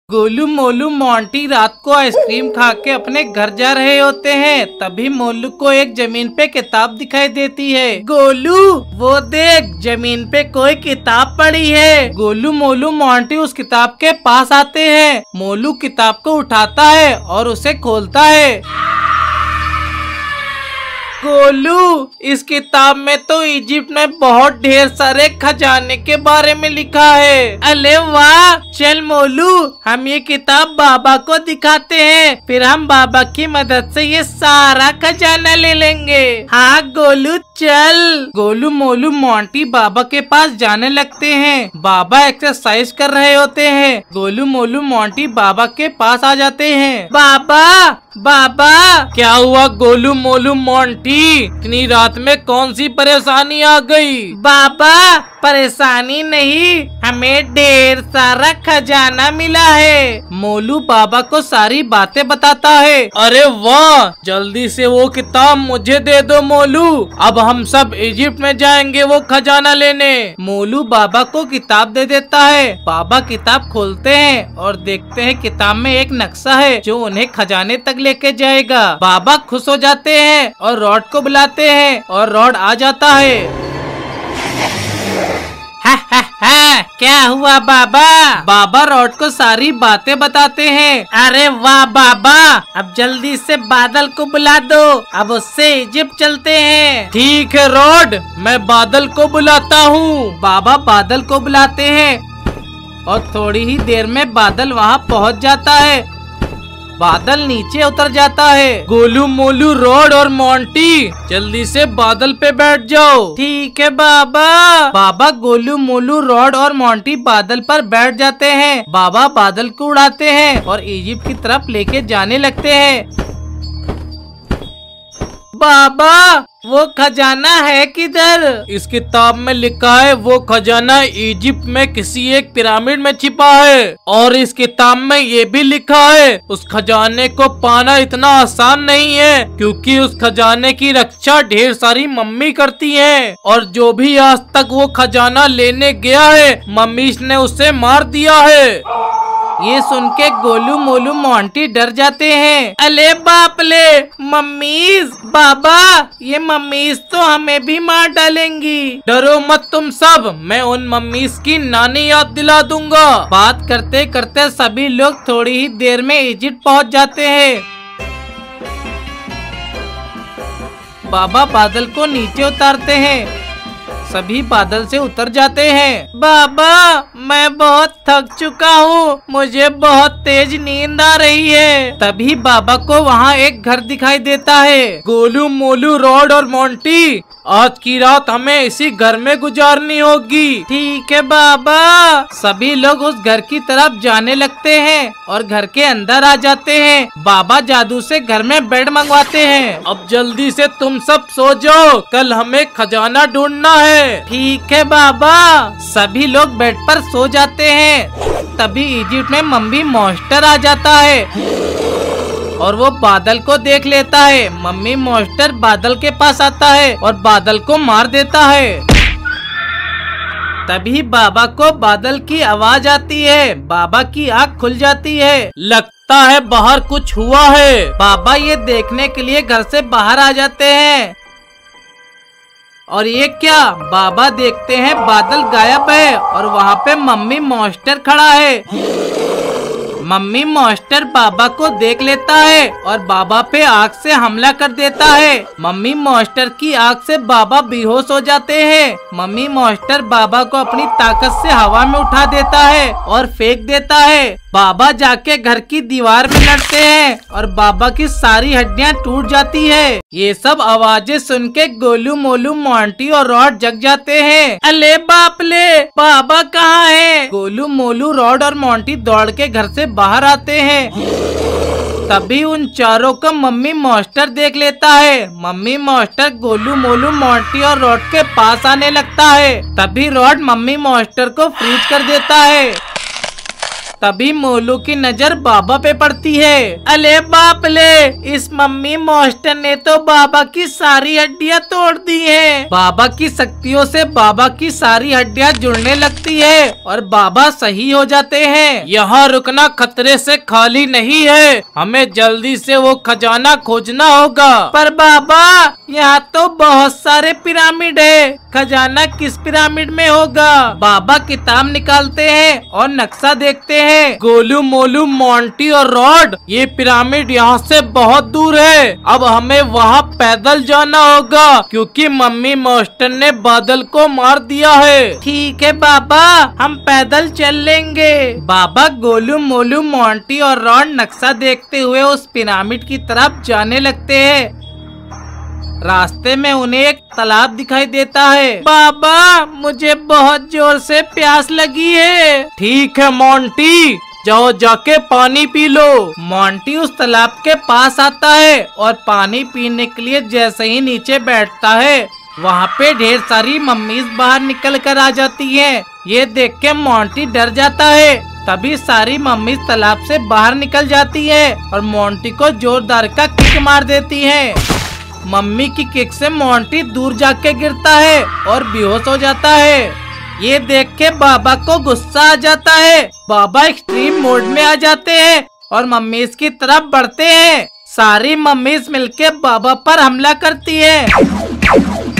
Golu Molu Monty रात को ice cream खा के अपने घर जा रहे होते हैं। तभी मोलू को एक जमीन पे किताब दिखाई देती है। गोलू वो देख, जमीन पे कोई किताब पड़ी है। गोलू मोलू मोंटी उस किताब के पास आते हैं। मोलू किताब को उठाता है और उसे खोलता है। गोलू, इस किताब में तो इजिप्ट में बहुत ढेर सारे खजाने के बारे में लिखा है। अरे वाह, चल मोलू, हम ये किताब बाबा को दिखाते हैं, फिर हम बाबा की मदद से ये सारा खजाना ले लेंगे। हाँ गोलू चल। गोलू मोलू मोंटी बाबा के पास जाने लगते हैं। बाबा एक्सरसाइज कर रहे होते हैं। गोलू मोलू मोंटी बाबा के पास आ जाते हैं। बाबा बाबा, क्या हुआ गोलू मोलू मोंटी? इतनी रात में कौन सी परेशानी आ गई? बाबा परेशानी नहीं, हमें ढेर सारा खजाना मिला है। मोलू बाबा को सारी बातें बताता है। अरे वाह, जल्दी से वो किताब मुझे दे दो मोलू, अब हम सब इजिप्ट में जाएंगे वो खजाना लेने। मोलू बाबा को किताब दे देता है। बाबा किताब खोलते हैं और देखते हैं किताब में एक नक्शा है जो उन्हें खजाने तक लेके जाएगा। बाबा खुश हो जाते हैं और रॉड को बुलाते हैं और रॉड आ जाता है। क्या हुआ बाबा? बाबा रॉड को सारी बातें बताते हैं। अरे वाह बाबा, अब जल्दी से बादल को बुला दो, अब उससे इजिप्ट चलते हैं। ठीक है रॉड, मैं बादल को बुलाता हूँ। बाबा बादल को बुलाते हैं और थोड़ी ही देर में बादल वहाँ पहुँच जाता है। बादल नीचे उतर जाता है। गोलू मोलू रॉड और मोंटी जल्दी से बादल पे बैठ जाओ। ठीक है बाबा। बाबा गोलू मोलू रॉड और मोंटी बादल पर बैठ जाते हैं। बाबा बादल को उड़ाते हैं और इजिप्ट की तरफ लेके जाने लगते हैं। बाबा वो खजाना है किधर? इस किताब में लिखा है वो खजाना इजिप्ट में किसी एक पिरामिड में छिपा है। और इस किताब में ये भी लिखा है उस खजाने को पाना इतना आसान नहीं है, क्योंकि उस खजाने की रक्षा ढेर सारी मम्मी करती हैं। और जो भी आज तक वो खजाना लेने गया है, मम्मी ने उसे मार दिया है। ये सुन के गोलू मोलू मोंटी डर जाते हैं। अले बाप ले, मम्मीज, बाबा ये मम्मीज तो हमें भी मार डालेंगी। डरो मत तुम सब, मैं उन मम्मीज की नानी याद दिला दूंगा। बात करते करते सभी लोग थोड़ी ही देर में इजिप्ट पहुंच जाते हैं। बाबा बादल को नीचे उतारते हैं। सभी बादल से उतर जाते हैं। बाबा मैं बहुत थक चुका हूँ, मुझे बहुत तेज नींद आ रही है। तभी बाबा को वहाँ एक घर दिखाई देता है। गोलू मोलू रॉड और मोंटी, आज की रात हमें इसी घर में गुजारनी होगी। ठीक है बाबा। सभी लोग उस घर की तरफ जाने लगते हैं और घर के अंदर आ जाते हैं। बाबा जादू से घर में बेड मंगवाते हैं। अब जल्दी से तुम सब सो जाओ, कल हमें खजाना ढूंढना है। ठीक है बाबा। सभी लोग बेड पर सो जाते हैं। तभी इजिप्ट में मम्मी मॉन्स्टर आ जाता है और वो बादल को देख लेता है। मम्मी मॉन्स्टर बादल के पास आता है और बादल को मार देता है। तभी बाबा को बादल की आवाज आती है। बाबा की आँख खुल जाती है। लगता है बाहर कुछ हुआ है। बाबा ये देखने के लिए घर से बाहर आ जाते हैं। और ये क्या? बाबा देखते हैं बादल गायब है और वहाँ पे मम्मी मॉन्स्टर खड़ा है। मम्मी मॉन्स्टर बाबा को देख लेता है और बाबा पे आग से हमला कर देता है। मम्मी मॉन्स्टर की आग से बाबा बेहोश हो जाते हैं। मम्मी मॉन्स्टर बाबा को अपनी ताकत से हवा में उठा देता है और फेंक देता है। बाबा जाके घर की दीवार में लड़ते हैं और बाबा की सारी हड्डियां टूट जाती है। ये सब आवाजें सुन के गोलू मोलू मोंटी और रॉड जग जाते हैं। अले बाप ले, बाबा कहाँ है? गोलू मोलू रॉड और मोंटी दौड़ के घर से बाहर आते हैं। तभी उन चारों को मम्मी मॉन्स्टर देख लेता है। Mummy monster Golu Molu Monty और रॉड के पास आने लगता है। तभी रॉड मम्मी मॉन्स्टर को फ्रीज कर देता है। तभी मोलू की नजर बाबा पे पड़ती है। अले बाप ले, इस मम्मी मॉन्स्टर ने तो बाबा की सारी हड्डियां तोड़ दी हैं। बाबा की शक्तियों से बाबा की सारी हड्डियां जुड़ने लगती है और बाबा सही हो जाते हैं। यहाँ रुकना खतरे से खाली नहीं है, हमें जल्दी से वो खजाना खोजना होगा। पर बाबा, यहाँ तो बहुत सारे पिरामिड है, खजाना किस पिरामिड में होगा? बाबा किताब निकालते हैं और नक्शा देखते हैं। गोलू, मोलू, मोंटी और रॉड, ये पिरामिड यहाँ से बहुत दूर है। अब हमें वहाँ पैदल जाना होगा क्योंकि मम्मी मॉन्स्टर ने बादल को मार दिया है। ठीक है बाबा, हम पैदल चल लेंगे। बाबा गोलू, मोलू, मोंटी और रॉड नक्शा देखते हुए उस पिरामिड की तरफ जाने लगते हैं। रास्ते में उन्हें एक तालाब दिखाई देता है। बाबा, मुझे बहुत जोर से प्यास लगी है। ठीक है मोंटी, जाओ जाके पानी पी लो। मोंटी उस तालाब के पास आता है और पानी पीने के लिए जैसे ही नीचे बैठता है, वहाँ पे ढेर सारी मम्मीज बाहर निकल कर आ जाती हैं। ये देख के मोंटी डर जाता है। तभी सारी मम्मीज तालाब से बाहर निकल जाती है और मोंटी को जोरदार का किक मार देती है। मम्मी की किक से मोंटी दूर जाके गिरता है और बेहोश हो जाता है। ये देख के बाबा को गुस्सा आ जाता है। बाबा एक्सट्रीम मोड में आ जाते हैं और मम्मीज की तरफ बढ़ते हैं। सारी मम्मीज मिलके बाबा पर हमला करती है।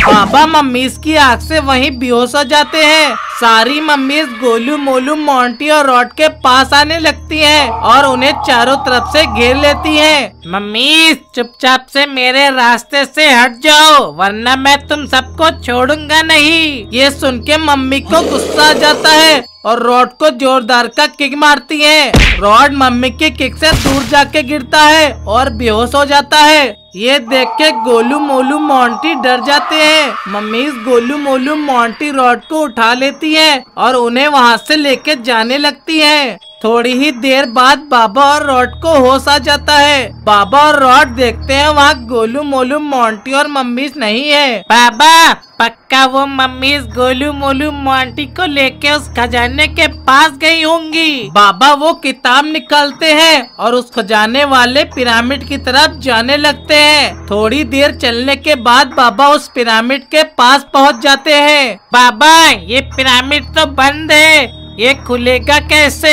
बाबा मम्मीज की आग से वहीं बेहोश हो जाते हैं। सारी मम्मीज गोलू, मोलू, मोंटी और रॉड के पास आने लगती हैं और उन्हें चारों तरफ से घेर लेती हैं। मम्मीज, चुपचाप से मेरे रास्ते से हट जाओ वरना मैं तुम सबको छोड़ूंगा नहीं। ये सुन के मम्मी को गुस्सा आ जाता है और रॉड को जोरदार का किक मारती है। रॉड मम्मी की किक से दूर जाके गिरता है और बेहोश हो जाता है। ये देख के गोलू, मोलू, मोंटी डर जाते हैं। Mummies Golu, Molu, Monty rod को उठा लेती हैं और उन्हें वहाँ से लेके जाने लगती हैं। थोड़ी ही देर बाद बाबा और रॉड को होश आ जाता है। बाबा और रॉड देखते हैं वहाँ गोलू, मोलू, मोंटी और मम्मीज नहीं है। बाबा, पक्का वो मम्मीज गोलू, मोलू, मोंटी को लेके उस खजाने के पास गई होंगी। बाबा वो किताब निकालते हैं और उस खजाने वाले पिरामिड की तरफ जाने लगते हैं। थोड़ी देर चलने के बाद बाबा उस पिरामिड के पास पहुंच जाते हैं। बाबा, ये पिरामिड तो बंद है, ये खुलेगा कैसे?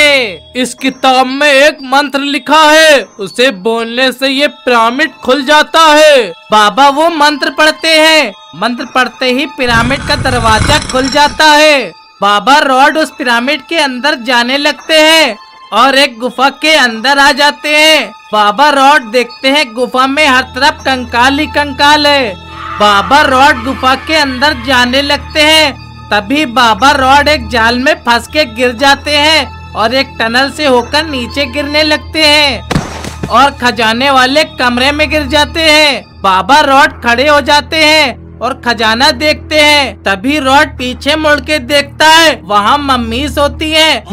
इस किताब में एक मंत्र लिखा है, उसे बोलने से ये पिरामिड खुल जाता है। बाबा वो मंत्र पढ़ते हैं। मंत्र पढ़ते ही पिरामिड का दरवाजा खुल जाता है। बाबा रॉड उस पिरामिड के अंदर जाने लगते हैं और एक गुफा के अंदर आ जाते हैं। बाबा रॉड देखते हैं गुफा में हर तरफ कंकाल ही कंकाल है। बाबा रॉड गुफा के अंदर जाने लगते हैं। तभी बाबा रॉड एक जाल में फंस के गिर जाते हैं और एक टनल से होकर नीचे गिरने लगते हैं और खजाने वाले कमरे में गिर जाते हैं। बाबा रॉड खड़े हो जाते हैं और खजाना देखते हैं। तभी रॉड पीछे मुड़ के देखता है, वहाँ मम्मीज होती हैं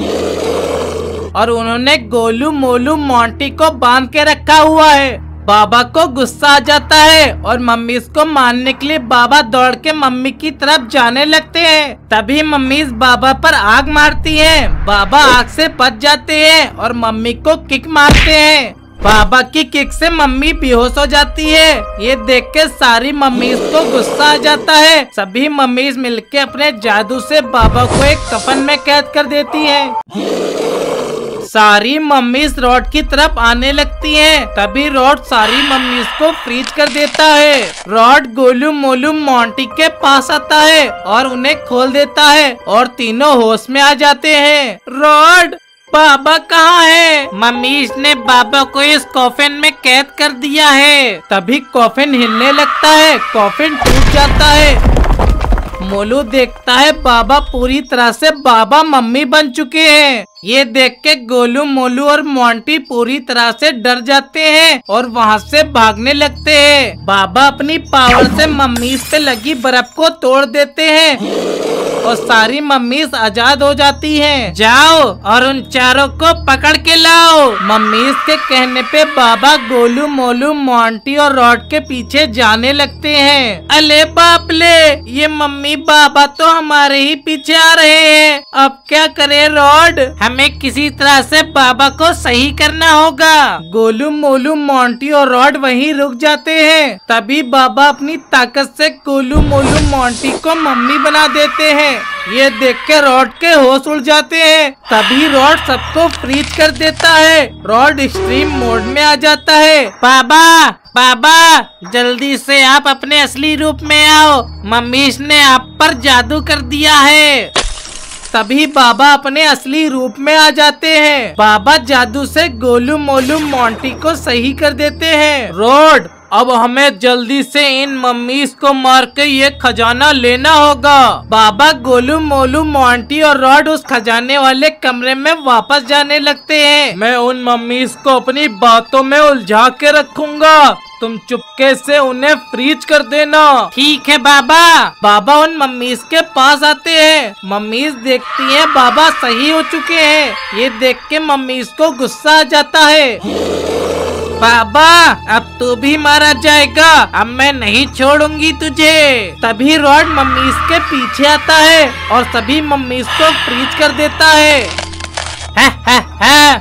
और उन्होंने गोलू, मोलू, मोंटी को बांध के रखा हुआ है। बाबा को गुस्सा आ जाता है और मम्मीज को मारने के लिए बाबा दौड़ के मम्मी की तरफ जाने लगते हैं। तभी मम्मीज बाबा पर आग मारती हैं। बाबा आग से बच जाते हैं और मम्मी को किक मारते हैं। बाबा की किक से मम्मी बेहोश हो जाती है। ये देख के सारी मम्मीज को गुस्सा आ जाता है। सभी मम्मीज मिलके अपने जादू से बाबा को एक कफन में कैद कर देती हैं। सारी मम्मीज रॉड की तरफ आने लगती हैं। तभी रॉड सारी मम्मीज को फ्रीज कर देता है। रॉड गोलू, मोलू, मोंटी के पास आता है और उन्हें खोल देता है और तीनों होश में आ जाते हैं। रॉड, बाबा कहाँ है? मम्मीज ने बाबा को इस कॉफिन में कैद कर दिया है। तभी कॉफिन हिलने लगता है, कॉफिन टूट जाता है। मोलू देखता है बाबा पूरी तरह से बाबा मम्मी बन चुके हैं। ये देख के गोलू, मोलू और मोंटी पूरी तरह से डर जाते हैं और वहाँ से भागने लगते हैं। बाबा अपनी पावर से मम्मी पे लगी बर्फ को तोड़ देते हैं और सारी मम्मीज आजाद हो जाती हैं। जाओ और उन चारों को पकड़ के लाओ। मम्मीज के कहने पे बाबा गोलू मोलू मोंटी और रॉड के पीछे जाने लगते हैं। अले बाप ले, ये मम्मी बाबा तो हमारे ही पीछे आ रहे हैं। अब क्या करे रॉड? हमें किसी तरह से बाबा को सही करना होगा। गोलू मोलू मोंटी और रॉड वहीं रुक जाते हैं। तभी बाबा अपनी ताकत से गोलू मोलू मोंटी को मम्मी बना देते हैं। ये देख के रॉड के होश उड़ जाते हैं। तभी रॉड सबको फ्रीज कर देता है। रॉड एक्सट्रीम मोड में आ जाता है। बाबा बाबा, जल्दी से आप अपने असली रूप में आओ, मम्मीश ने आप पर जादू कर दिया है। तभी बाबा अपने असली रूप में आ जाते हैं। बाबा जादू से गोलू मोलू मोंटी को सही कर देते हैं। रॉड, अब हमें जल्दी से इन मम्मीज को मार के ये खजाना लेना होगा। बाबा गोलू मोलू मोंटी और रॉड उस खजाने वाले कमरे में वापस जाने लगते हैं। मैं उन मम्मीज को अपनी बातों में उलझा के रखूंगा, तुम चुपके से उन्हें फ्रीज कर देना। ठीक है बाबा। बाबा उन मम्मीज के पास आते हैं। मम्मीज देखती हैं बाबा सही हो चुके हैं। ये देख के मम्मीज को गुस्सा आ जाता है। बाबा, अब तू भी मारा जाएगा, अब मैं नहीं छोड़ूंगी तुझे। तभी रॉड मम्मीज के पीछे आता है और सभी मम्मीज को फ्रीज कर देता है।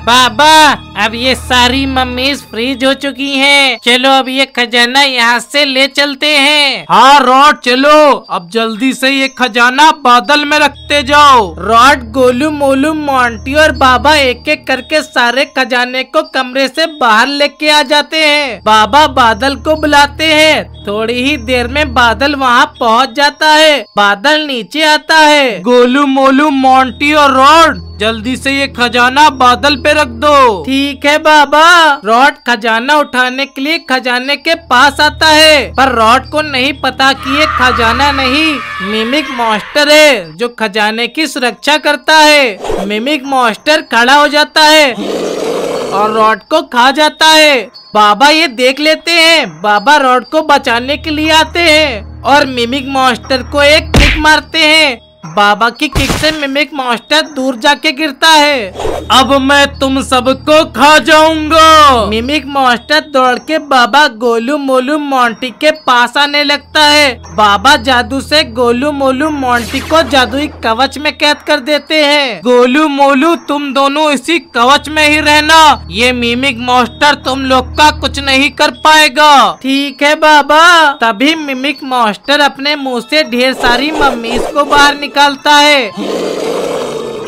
बाबा, अब ये सारी मम्मीज फ्रीज हो चुकी हैं। चलो अब ये खजाना यहाँ से ले चलते हैं। हाँ रॉड, चलो अब जल्दी से ये खजाना बादल में रखते जाओ। रॉड, गोलू मोलू मोंटी और बाबा एक एक करके सारे खजाने को कमरे से बाहर लेके आ जाते हैं। बाबा बादल को बुलाते हैं। थोड़ी ही देर में बादल वहाँ पहुँच जाता है। बादल नीचे आता है। गोलू मोलू मोंटी और रॉड, जल्दी से ये खजाना बादल पे रख दो। ठीक है बाबा। रॉड खजाना उठाने के लिए खजाने के पास आता है, पर रॉड को नहीं पता कि ये खजाना नहीं, मिमिक मॉन्स्टर है जो खजाने की सुरक्षा करता है। मिमिक मॉन्स्टर खड़ा हो जाता है और रॉड को खा जाता है। बाबा ये देख लेते हैं। बाबा रॉड को बचाने के लिए आते हैं और मिमिक मॉन्स्टर को एक किक मारते हैं। बाबा की किक से मिमिक मॉन्स्टर दूर जाके गिरता है। अब मैं तुम सबको खा जाऊंगा। मिमिक मॉन्स्टर दौड़ के बाबा गोलू मोलू मोंटी के पास आने लगता है। बाबा जादू से गोलू मोलू मोंटी को जादुई कवच में कैद कर देते हैं। गोलू मोलू, तुम दोनों इसी कवच में ही रहना, ये मिमिक मॉन्स्टर तुम लोग का कुछ नहीं कर पाएगा। ठीक है बाबा। तभी मिमिक मॉन्स्टर अपने मुंह से ढेर सारी मम्मीज को बाहर निकालता है।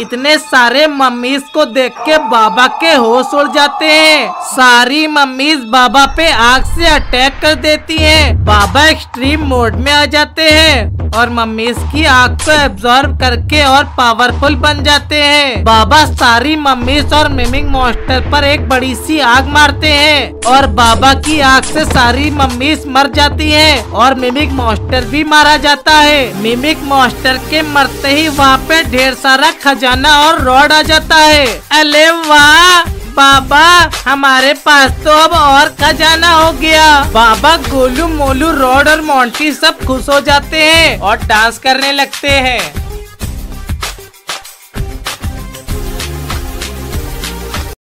इतने सारे मम्मीज को देख के बाबा के होश उड़ जाते हैं। सारी मम्मीज बाबा पे आग से अटैक कर देती हैं। बाबा एक्सट्रीम मोड में आ जाते हैं और मम्मीज की आग को एब्जॉर्ब करके और पावरफुल बन जाते हैं। बाबा सारी मम्मीज और मिमिक मॉन्स्टर पर एक बड़ी सी आग मारते हैं और बाबा की आग से सारी मम्मीज मर जाती हैं और मिमिक मॉन्स्टर भी मारा जाता है। मिमिक मॉन्स्टर के मरते ही वहाँ पे ढेर सारा खजाना और रॉड आ जाता है। अरे वाह बाबा, हमारे पास तो अब और खजाना हो गया। बाबा गोलू मोलू रॉड और मोंटी सब खुश हो जाते हैं और डांस करने लगते हैं।